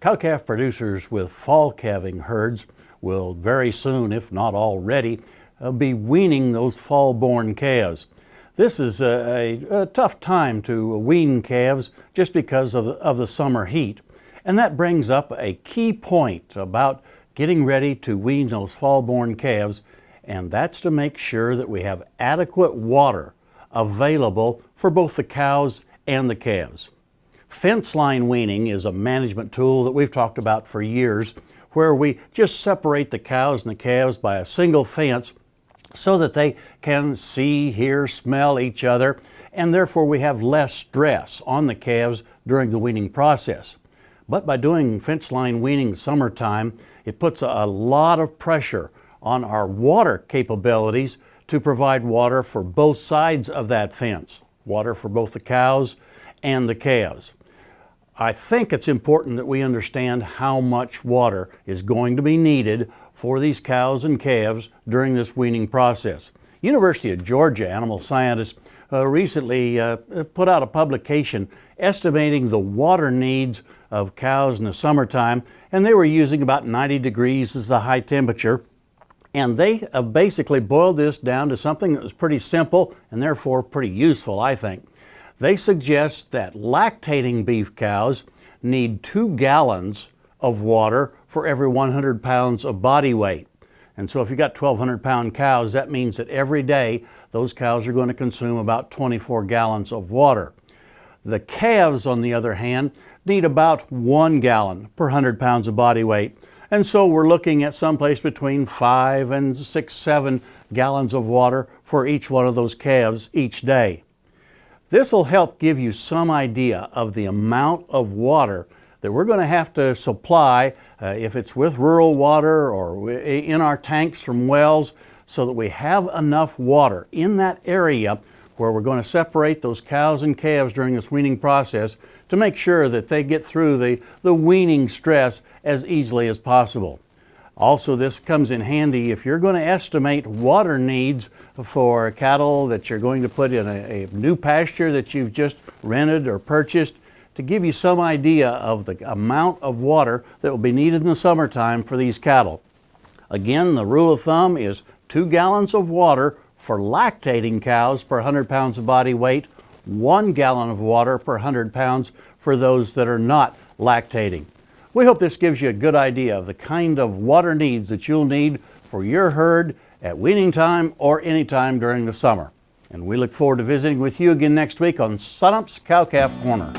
Cow-calf producers with fall calving herds will very soon, if not already, be weaning those fall-born calves. This is a tough time to wean calves just because of the summer heat. And that brings up a key point about getting ready to wean those fall-born calves, and that's to make sure that we have adequate water available for both the cows and the calves. Fenceline weaning is a management tool that we've talked about for years, where we just separate the cows and the calves by a single fence so that they can see, hear, smell each other, and therefore we have less stress on the calves during the weaning process. But by doing fenceline weaning summertime, it puts a lot of pressure on our water capabilities to provide water for both sides of that fence, water for both the cows and the calves. I think it's important that we understand how much water is going to be needed for these cows and calves during this weaning process. University of Georgia animal scientists recently put out a publication estimating the water needs of cows in the summertime, and they were using about 90 degrees as the high temperature. And they basically boiled this down to something that was pretty simple and therefore pretty useful, I think. They suggest that lactating beef cows need 2 gallons of water for every 100 pounds of body weight. And so if you've got 1,200-pound cows, that means that every day those cows are going to consume about 24 gallons of water. The calves, on the other hand, need about 1 gallon per 100 pounds of body weight. And so we're looking at someplace between 5 and 6, 7 gallons of water for each one of those calves each day. This will help give you some idea of the amount of water that we're going to have to supply if it's with rural water or in our tanks from wells, so that we have enough water in that area where we're going to separate those cows and calves during this weaning process to make sure that they get through the weaning stress as easily as possible. Also, this comes in handy if you're going to estimate water needs for cattle that you're going to put in a new pasture that you've just rented or purchased, to give you some idea of the amount of water that will be needed in the summertime for these cattle. Again, the rule of thumb is 2 gallons of water for lactating cows per 100 pounds of body weight, 1 gallon of water per 100 pounds for those that are not lactating. We hope this gives you a good idea of the kind of water needs that you'll need for your herd at weaning time or any time during the summer. And we look forward to visiting with you again next week on Sunup's Cow-Calf Corner.